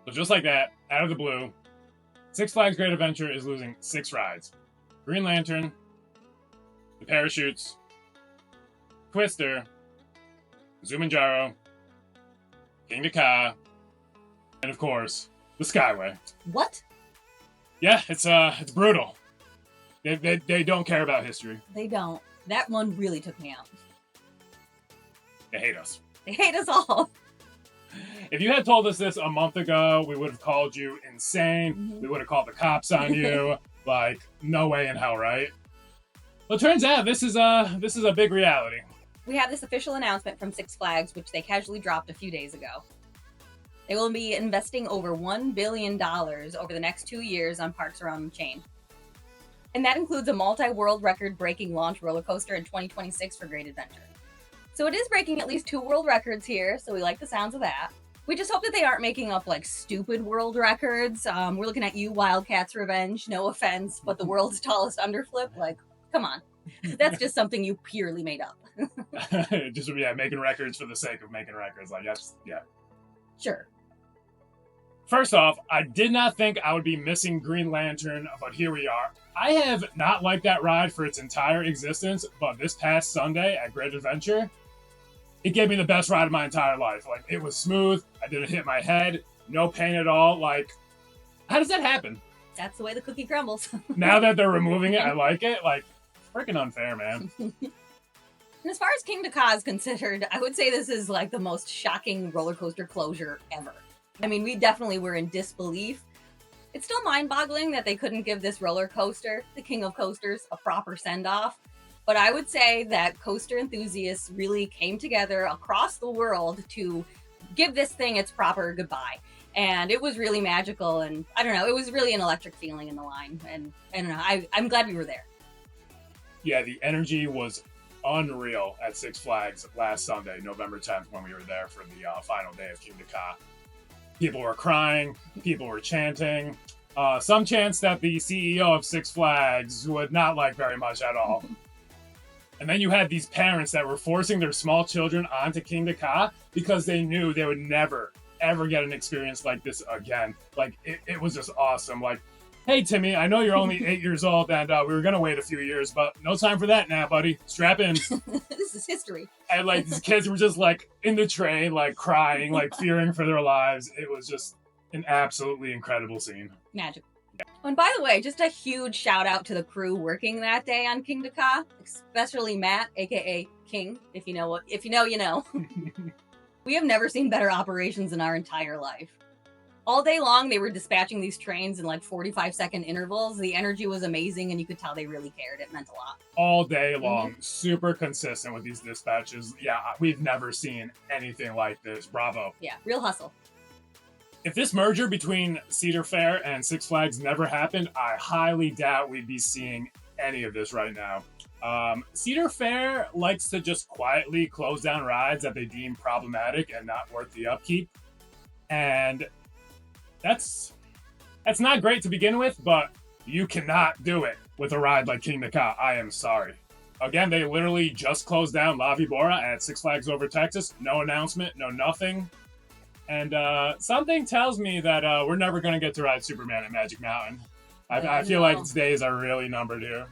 So just like that, out of the blue, Six Flags Great Adventure is losing 6 rides. Green Lantern, the Parachutes, Twister, Zumanjaro, Kingda Ka, and of course, the Skyway. What? Yeah, it's brutal. They don't care about history. They don't. That one really took me out. They hate us. They hate us all. If you had told us this a month ago, we would have called you insane. Mm-hmm. We would have called the cops on you. Like, no way in hell, right? Well, it turns out this is a big reality. We have this official announcement from Six Flags, which they casually dropped a few days ago. They will be investing over $1 billion over the next 2 years on parks around the chain. And that includes a multi-world record-breaking launch roller coaster in 2026 for Great Adventure. So it is breaking at least 2 world records here, so we like the sounds of that. We just hope that they aren't making up, like, stupid world records. We're looking at you, Wildcats Revenge, no offense, but the world's tallest underflip, like, come on. That's just something you purely made up. Just, making records for the sake of making records. Like, yes, yeah. Sure. First off, I did not think I would be missing Green Lantern, but here we are. I have not liked that ride for its entire existence, but this past Sunday at Great Adventure, it gave me the best ride of my entire life. Like, it was smooth. I didn't hit my head. No pain at all. Like, how does that happen? That's the way the cookie crumbles. Now that they're removing it, I like it. Like, freaking unfair, man. And as far as Kingda Ka is considered, I would say this is like the most shocking roller coaster closure ever. I mean, we definitely were in disbelief. It's still mind-boggling that they couldn't give this roller coaster, the king of coasters, a proper send-off. But I would say that coaster enthusiasts really came together across the world to give this thing its proper goodbye. And it was really magical. And I don't know, it was really an electric feeling in the line. And I don't know, I'm glad we were there. Yeah, the energy was unreal at Six Flags last Sunday, November 10th, when we were there for the final day of Kingda Ka. People were crying, people were chanting. Some chants that the CEO of Six Flags would not like very much at all. And then you had these parents that were forcing their small children onto Kingda Ka because they knew they would never, ever get an experience like this again. Like, it was just awesome. Like, hey, Timmy, I know you're only 8 years old and we were going to wait a few years, but no time for that now, buddy. Strap in. This is history. And, like, these kids were just, like, in the train, like, crying, like, fearing for their lives. It was just an absolutely incredible scene. Magic. Oh, and by the way, just a huge shout out to the crew working that day on Kingda Ka, especially Matt, aka King. If you know, you know. We have never seen better operations in our entire life. All day long, they were dispatching these trains in like 45-second intervals. The energy was amazing, and you could tell they really cared. It meant a lot. All day long, super consistent with these dispatches. Yeah, we've never seen anything like this. Bravo. Yeah, real hustle. If this merger between Cedar Fair and Six Flags never happened, I highly doubt we'd be seeing any of this right now. Cedar Fair likes to just quietly close down rides that they deem problematic and not worth the upkeep. And that's not great to begin with, but you cannot do it with a ride like Kingda Ka. I am sorry. Again, they literally just closed down La Vibora at Six Flags Over Texas. No announcement, no nothing. And something tells me that we're never going to get to ride Superman at Magic Mountain. I feel like its days are really numbered here.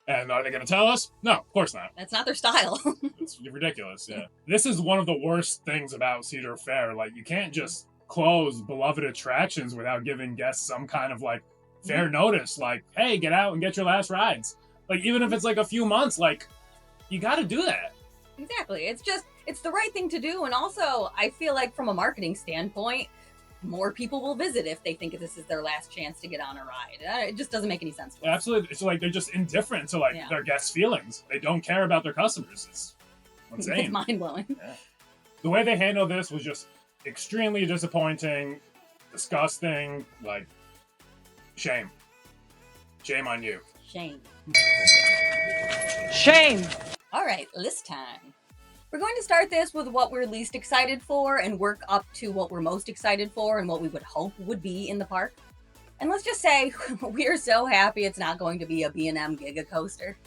And are they going to tell us? No, of course not. That's not their style. It's ridiculous, yeah. This is one of the worst things about Cedar Fair. Like, you can't just close beloved attractions without giving guests some kind of, like, fair notice. Like, hey, get out and get your last rides. Like, even if it's, like, a few months, like, you got to do that. Exactly. It's the right thing to do. And also, I feel like from a marketing standpoint, more people will visit if they think this is their last chance to get on a ride. It just doesn't make any sense to us. Absolutely. It's like they're just indifferent to their guests' feelings. They don't care about their customers. It's insane. It's mind-blowing. Yeah. The way they handled this was just extremely disappointing, disgusting, like, shame. Shame on you. Shame. Shame. All right, list time. We're going to start this with what we're least excited for and work up to what we're most excited for and what we would hope would be in the park. And let's just say we are so happy it's not going to be a B&M Giga coaster.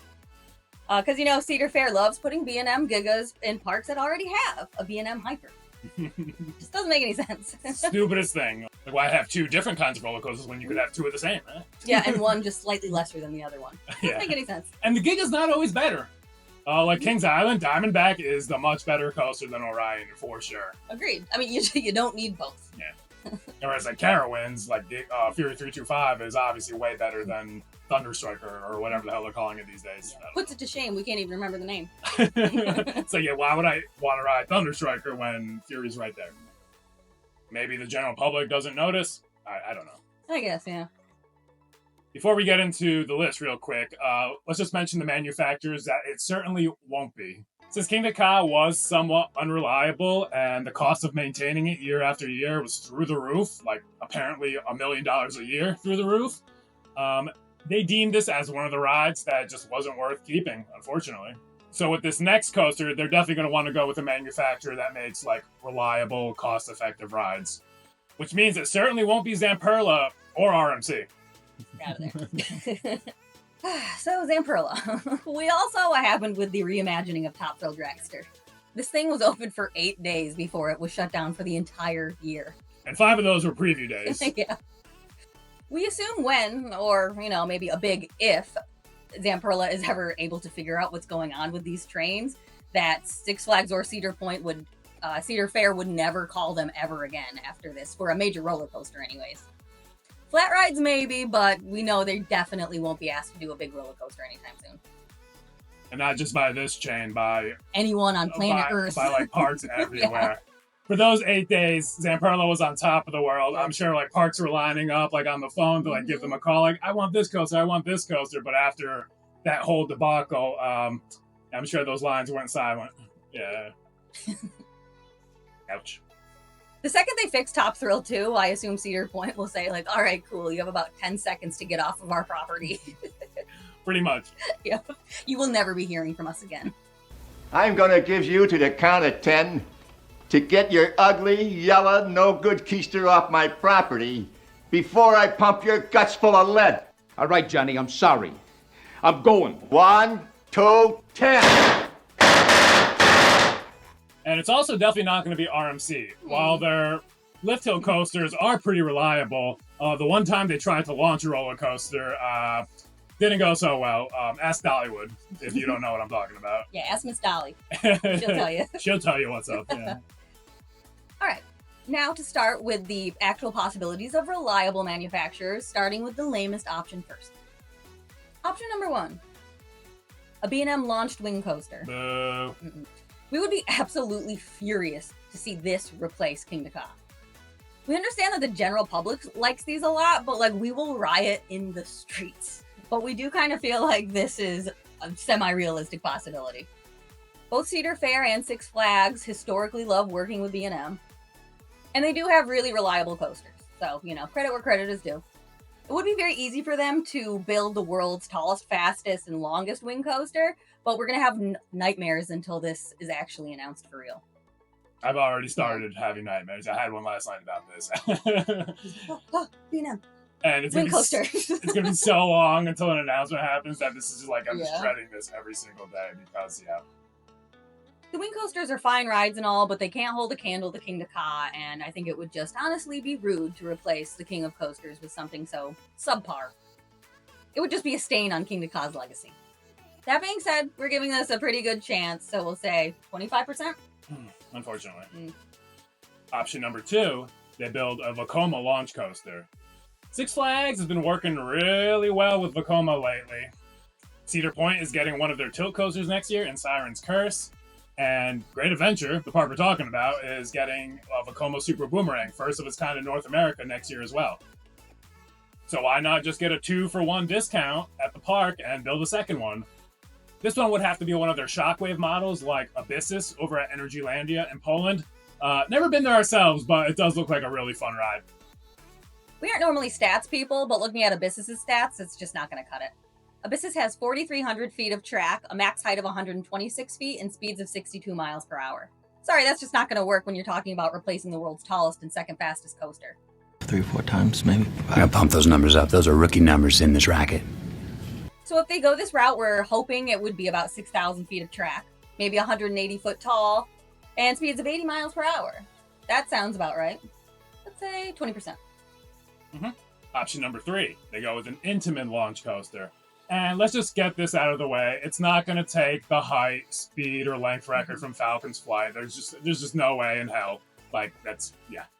Because, Cedar Fair loves putting B&M Gigas in parks that already have a B&M Hyper. Just doesn't make any sense. Stupidest thing. Like, why have two different kinds of roller coasters when you could have two of the same, right? Yeah, and one just slightly lesser than the other one. Doesn't make any sense. And the gig is not always better. Like Kings Island, Diamondback is the much better coaster than Orion, for sure. Agreed. I mean, you don't need both. Yeah. Whereas like Carowinds, like Fury 325 is obviously way better than Thunderstriker or whatever the hell they're calling it these days. Yeah. Puts it to shame. We can't even remember the name. So yeah, why would I want to ride Thunderstriker when Fury's right there? Maybe the general public doesn't notice. I don't know. I guess, yeah. Before we get into the list real quick, let's just mention the manufacturers that it certainly won't be. Since Kingda Ka was somewhat unreliable and the cost of maintaining it year after year was through the roof, like apparently $1 million a year through the roof, they deemed this as one of the rides that just wasn't worth keeping, unfortunately. So with this next coaster, they're definitely going to want to go with a manufacturer that makes like reliable, cost-effective rides. Which means it certainly won't be Zamperla or RMC. Out of there. So Zamperla. We all saw what happened with the reimagining of Top Thrill Dragster. This thing was open for 8 days before it was shut down for the entire year. And 5 of those were preview days. Yeah. We assume when, or, maybe a big if, Zamperla is ever able to figure out what's going on with these trains, that Six Flags or Cedar Fair would never call them ever again after this, for a major roller coaster anyways. Flat rides maybe, but we know they definitely won't be asked to do a big roller coaster anytime soon. And not just by this chain, by anyone on planet Earth. By like parks everywhere. Yeah. For those 8 days, Zamperla was on top of the world. I'm sure like parks were lining up like on the phone to like give them a call, like, I want this coaster, I want this coaster. But after that whole debacle, I'm sure those lines went silent. Yeah. Ouch. The second they fix Top Thrill 2, I assume Cedar Point will say, like, all right, cool, you have about 10 seconds to get off of our property. Pretty much. Yep. You will never be hearing from us again. I'm going to give you to the count of 10 to get your ugly, yellow, no-good keister off my property before I pump your guts full of lead. All right, Johnny, I'm sorry. I'm going. 1, 2, 10. And it's also definitely not going to be RMC. While their lift hill coasters are pretty reliable, the one time they tried to launch a roller coaster didn't go so well. Ask Dollywood if you don't know what I'm talking about. Yeah, ask Miss Dolly. She'll tell you. She'll tell you what's up. Yeah. All right. Now to start with the actual possibilities of reliable manufacturers, starting with the lamest option first. Option number 1. A B&M launched wing coaster. Boo. We would be absolutely furious to see this replace Kingda Ka. We understand that the general public likes these a lot, but like we will riot in the streets. But we do kind of feel like this is a semi-realistic possibility. Both Cedar Fair and Six Flags historically love working with B&M. And they do have really reliable coasters. So, credit where credit is due. It would be very easy for them to build the world's tallest, fastest, and longest wing coaster, but we're going to have nightmares until this is actually announced for real. I've already started having nightmares. I had one last night about this. B&M. And it's wing gonna coaster. It's going to be so long until an announcement happens that this is just like, I'm just dreading this every single day because, The wing coasters are fine rides and all, but they can't hold a candle to Kingda Ka, and I think it would just honestly be rude to replace the King of Coasters with something so subpar. It would just be a stain on Kingda Ka's legacy. That being said, we're giving this a pretty good chance, so we'll say 25%? Unfortunately. Option number 2, they build a Vekoma launch coaster. Six Flags has been working really well with Vekoma lately. Cedar Point is getting one of their tilt coasters next year in Siren's Curse. And Great Adventure, the park we're talking about, is getting a Vekoma Super Boomerang, first of its kind in North America next year as well. So why not just get a 2-for-1 discount at the park and build a second one? This one would have to be one of their Shockwave models, like Abyssus over at Energylandia in Poland. Never been there ourselves, but it does look like a really fun ride. We aren't normally stats people, but looking at Abyssus' stats, it's just not going to cut it. Abyssus has 4,300 feet of track, a max height of 126 feet, and speeds of 62 miles per hour. Sorry, that's just not going to work when you're talking about replacing the world's tallest and second fastest coaster. 3 or 4 times, maybe. I gotta pump those numbers up. Those are rookie numbers in this racket. So if they go this route, we're hoping it would be about 6,000 feet of track, maybe 180 foot tall, and speeds of 80 miles per hour. That sounds about right. Let's say 20%. Option number 3, they go with an Intamin launch coaster. And let's just get this out of the way. It's not going to take the height, speed, or length record from Falcon's flight. There's just no way in hell. Like, that's,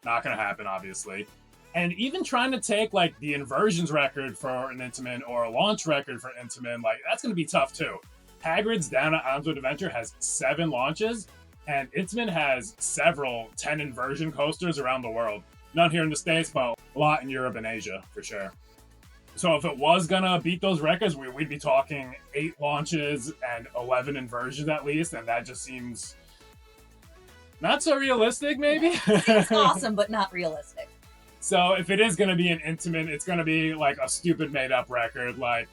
not going to happen, obviously. And even trying to take, like, the inversions record for an Intamin or a launch record for Intamin, like, that's going to be tough, too. Hagrid's down at Islands of Adventure has 7 launches, and Intamin has several 10 inversion coasters around the world. None here in the States, but a lot in Europe and Asia, for sure. So if it was gonna beat those records, we'd be talking 8 launches and 11 inversions at least, and that just seems not so realistic, maybe? It's awesome, but not realistic. So if it is gonna be an Intamin, it's gonna be like a stupid made-up record, like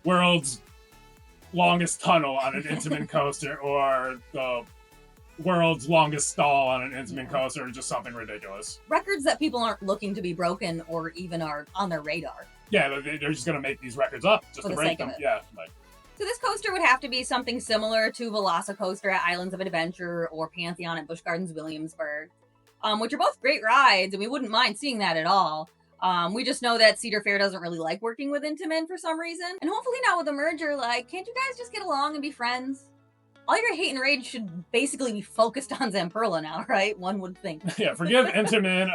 world's longest tunnel on an Intamin coaster, or the world's longest stall on an Intamin coaster, or just something ridiculous. Records that people aren't looking to be broken or even are on their radar. Yeah, they're just gonna make these records up just For to the break sake of them. it. Yeah, like So this coaster would have to be something similar to Velocicoaster at Islands of Adventure or Pantheon at Busch Gardens Williamsburg, which are both great rides, and we wouldn't mind seeing that at all. We just know that Cedar Fair doesn't really like working with Intamin for some reason, and hopefully not with a merger. Like, can't you guys just get along and be friends? All your hate and rage should basically be focused on Zamperla now, right? One would think. yeah, forgive Intamin,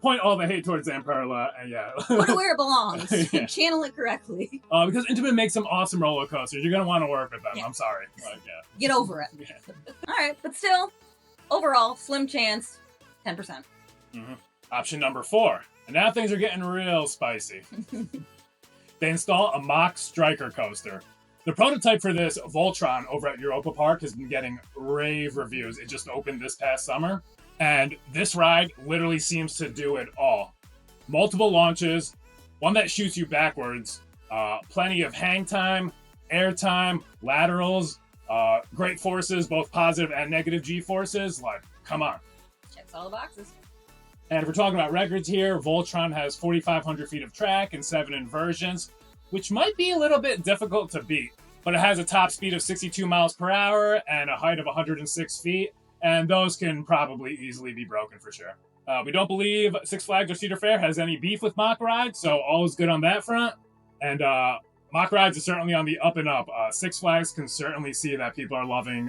point all the hate towards Zamperla, and Put it where it belongs. Yeah. Channel it correctly. Because Intamin makes some awesome roller coasters. You're gonna want to work with them. Yeah. I'm sorry. Like, Get over it. Yeah. All right, but still, overall, slim chance, 10%. Option number 4. And now things are getting real spicy. They install a mock striker coaster. The prototype for this, Voltron, over at Europa Park, has been getting rave reviews. It just opened this past summer. And this ride literally seems to do it all. Multiple launches, one that shoots you backwards, plenty of hang time, air time, laterals, great forces, both positive and negative G forces. Like, come on. Checks all the boxes. And if we're talking about records here, Voltron has 4,500 feet of track and 7 inversions, which might be a little bit difficult to beat. But it has a top speed of 62 miles per hour and a height of 106 feet, and those can probably easily be broken for sure. We don't believe Six Flags or Cedar Fair has any beef with mock rides, so all is good on that front. And mock rides are certainly on the up and up. Six Flags can certainly see that people are loving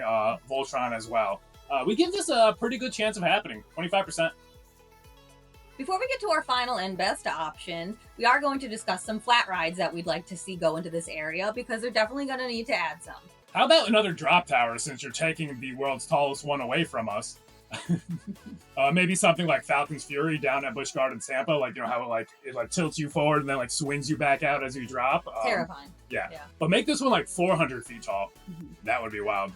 Voltron as well. We give this a pretty good chance of happening, 25%. Before we get to our final and best option, we are going to discuss some flat rides that we'd like to see go into this area, because they're definitely going to need to add some. How about another drop tower, since you're taking the world's tallest one away from us? Maybe something like Falcon's Fury down at Busch Gardens Tampa, like, you know how it tilts you forward and then like swings you back out as you drop. Terrifying. Yeah. But make this one like 400 feet tall. That would be wild.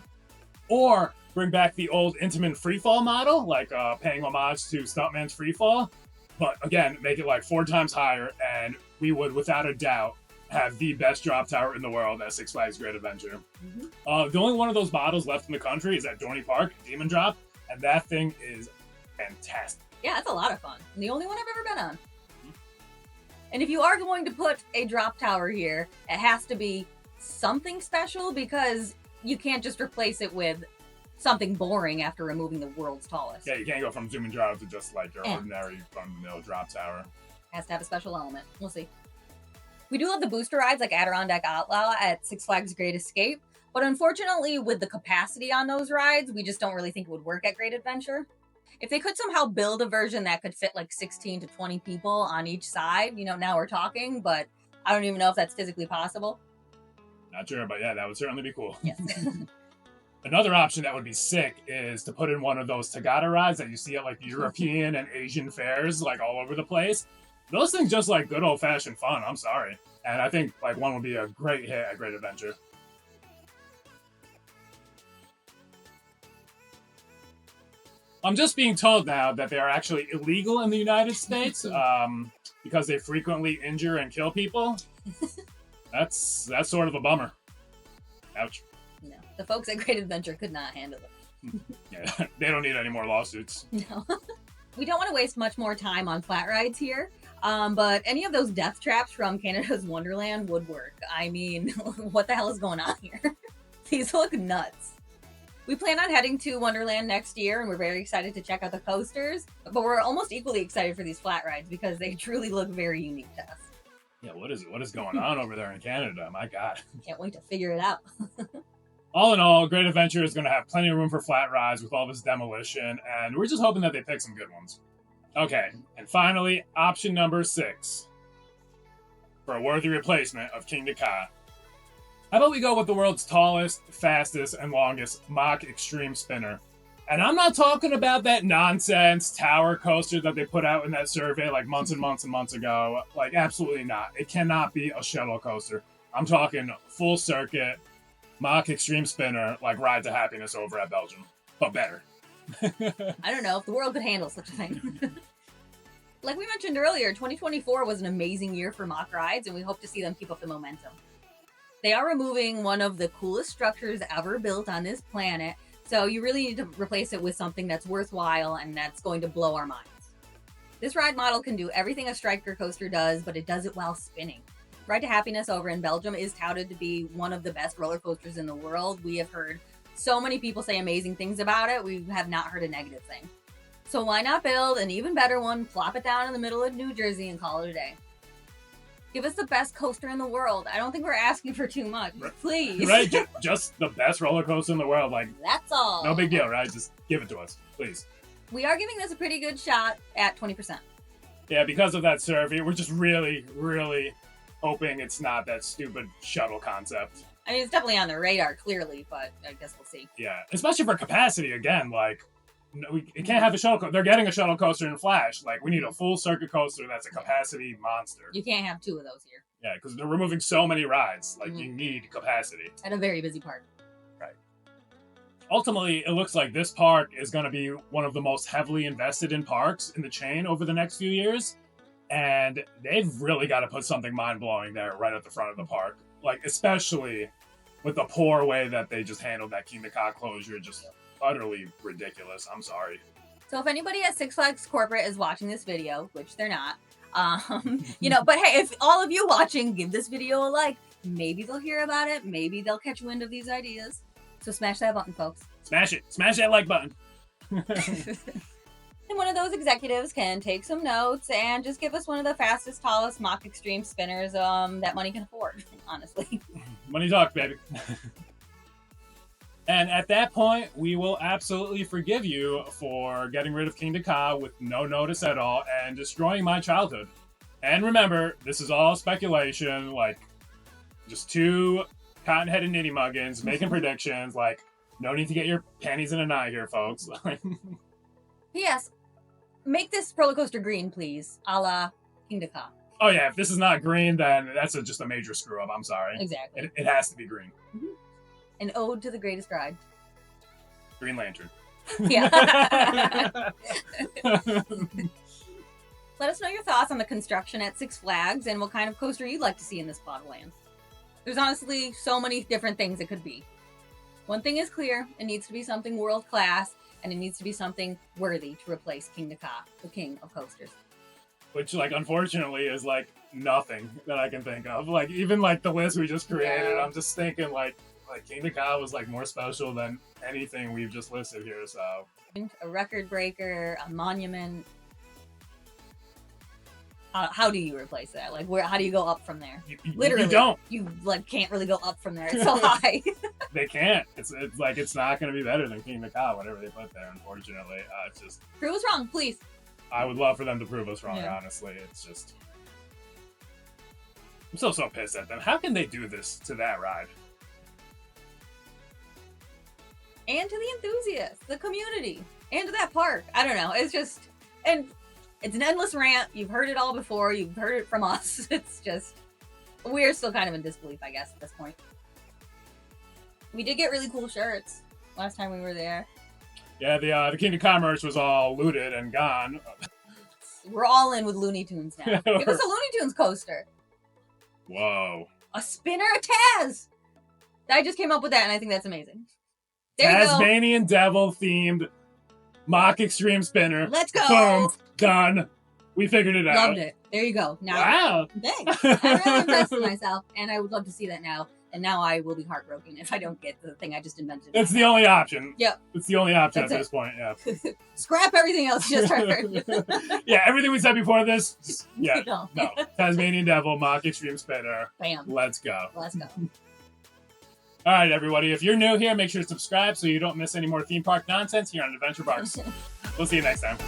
Or bring back the old Intamin freefall model, like paying homage to Stuntman's freefall. But again, make it like 4 times higher, and we would, without a doubt, have the best drop tower in the world at Six Flags Great Adventure. The only one of those models left in the country is at Dorney Park, Demon Drop, and that thing is fantastic. Yeah, it's a lot of fun. And the only one I've ever been on. And if you are going to put a drop tower here, it has to be something special, because you can't just replace it with something boring after removing the world's tallest. Yeah, you can't go from Zoom and Drop to just like your ordinary run-of-the-mill drop tower. Has to have a special element. We'll see. We do love the booster rides like Adirondack Outlaw at Six Flags Great Escape, but unfortunately with the capacity on those rides, we just don't really think it would work at Great Adventure. If they could somehow build a version that could fit like 16 to 20 people on each side, you know, now we're talking, but I don't even know if that's physically possible. Not sure, but yeah, that would certainly be cool. Yes. Another option that would be sick is to put in one of those Tagada rides that you see at like European and Asian fairs, like all over the place. Those things just like good old-fashioned fun, I'm sorry. And I think like one would be a great hit at Great Adventure. I'm just being told now that they are actually illegal in the United States because they frequently injure and kill people. That's sort of a bummer. Ouch. No, the folks at Great Adventure could not handle it. Yeah, they don't need any more lawsuits. No. We don't want to waste much more time on flat rides here, but any of those death traps from Canada's Wonderland would work. I mean, what the hell is going on here? These look nuts. We plan on heading to Wonderland next year, and we're very excited to check out the coasters. But we're almost equally excited for these flat rides because they truly look very unique to us. Yeah, what is going on over there in Canada? My God. Can't wait to figure it out. All in all, Great Adventure is going to have plenty of room for flat rides with all this demolition, and we're just hoping that they pick some good ones. Okay, and finally, option number 6 for a worthy replacement of Kingda Ka. How about we go with the world's tallest, fastest, and longest mock extreme spinner? And I'm not talking about that nonsense tower coaster that they put out in that survey like months and months and months ago. Like, absolutely not. It cannot be a shuttle coaster. I'm talking full circuit, mock extreme spinner, like Ride to Happiness over at Belgium, but better. I don't know if the world could handle such a thing. Like we mentioned earlier, 2024 was an amazing year for mock rides, and we hope to see them keep up the momentum. They are removing one of the coolest structures ever built on this planet, so you really need to replace it with something that's worthwhile and that's going to blow our minds. This ride model can do everything a striker coaster does, but it does it while spinning. Ride to Happiness over in Belgium is touted to be one of the best roller coasters in the world. We have heard so many people say amazing things about it. We have not heard a negative thing. So why not build an even better one, plop it down in the middle of New Jersey, and call it a day? Give us the best coaster in the world. I don't think we're asking for too much. Please. Right? Just the best roller coaster in the world. Like, That's all. no big deal, right? Just give it to us, please. We are giving this a pretty good shot at 20%. Yeah, because of that survey, we're just really, really hoping it's not that stupid shuttle concept. I mean, it's definitely on the radar, clearly, but I guess we'll see. Yeah, especially for capacity, again, like, it can't have a shuttle coaster. They're getting a shuttle coaster in Flash. Like, we need a full circuit coaster that's a capacity monster. You can't have 2 of those here. Yeah, because they're removing so many rides. Like, you need capacity. At a very busy park. Right. Ultimately, it looks like this park is going to be one of the most heavily invested in parks in the chain over the next few years. And they've really got to put something mind-blowing there right at the front of the park. Like, especially with the poor way that they just handled that Kingda Ka closure. Just utterly ridiculous. I'm sorry. So if anybody at Six Flags Corporate is watching this video, which they're not, but hey, if all of you watching give this video a like, maybe they'll hear about it. Maybe they'll catch wind of these ideas. So smash that button, folks. Smash it. Smash that like button. And one of those executives can take some notes and just give us one of the fastest, tallest mock extreme spinners that money can afford, honestly. Money talk, baby. And at that point, we will absolutely forgive you for getting rid of Kingda Ka with no notice at all and destroying my childhood. And remember, this is all speculation, like, just 2 cotton-headed nitty-muggins making predictions. Like, no need to get your panties in a knot here, folks. P.S. Make this roller coaster green, please, a la Kingda Ka. Oh yeah, if this is not green, then that's just a major screw-up. I'm sorry. Exactly. It has to be green. Mm-hmm. An ode to the greatest ride. Green Lantern. Yeah. Let us know your thoughts on the construction at Six Flags and what kind of coaster you'd like to see in this plot of land. There's honestly so many different things it could be. One thing is clear, it needs to be something world-class, and it needs to be something worthy to replace Kingda Ka, the king of coasters. Which, like, unfortunately is, like, nothing that I can think of. Like, even, like, the list we just created, yeah. I'm just thinking, like Kingda Ka was, like, more special than anything we've just listed here, so. A record breaker, a monument. How do you replace that? Like, how do you go up from there? Literally, you don't. You, like, can't really go up from there. It's so high. They can't. It's like, it's not going to be better than Kingda Ka, whatever they put there, unfortunately. It's just... Prove us wrong, please. I would love for them to prove us wrong, honestly. It's just... I'm so pissed at them. How can they do this to that ride? And to the enthusiasts, the community, and to that park. I don't know. It's just... And it's an endless rant. You've heard it all before. You've heard it from us. It's just... We're still kind of in disbelief, I guess, at this point. We did get really cool shirts last time we were there. Yeah, the Kingda Ka merch was all looted and gone. We're all in with Looney Tunes now. Give us a Looney Tunes coaster. Whoa. A spinner, a Taz! I just came up with that, and I think that's amazing. There Tasmanian Devil themed mock extreme spinner. Let's go! Boom. Done. We figured it out. Loved it. There you go. Now, wow. Thanks. I'm really impressed with myself, and I would love to see that now And now I will be heartbroken if I don't get the thing I just invented. It's the only option. Yep. It's the only option That's at it. this point. Yeah. Scrap everything else you just heard. Yeah, everything we said before this. Yeah. No. No. Tasmanian Devil, Mock Extreme Spitter. Bam. Let's go. Let's go. All right, everybody. If you're new here, make sure to subscribe so you don't miss any more theme park nonsense here on Adventure Parks. We'll see you next time.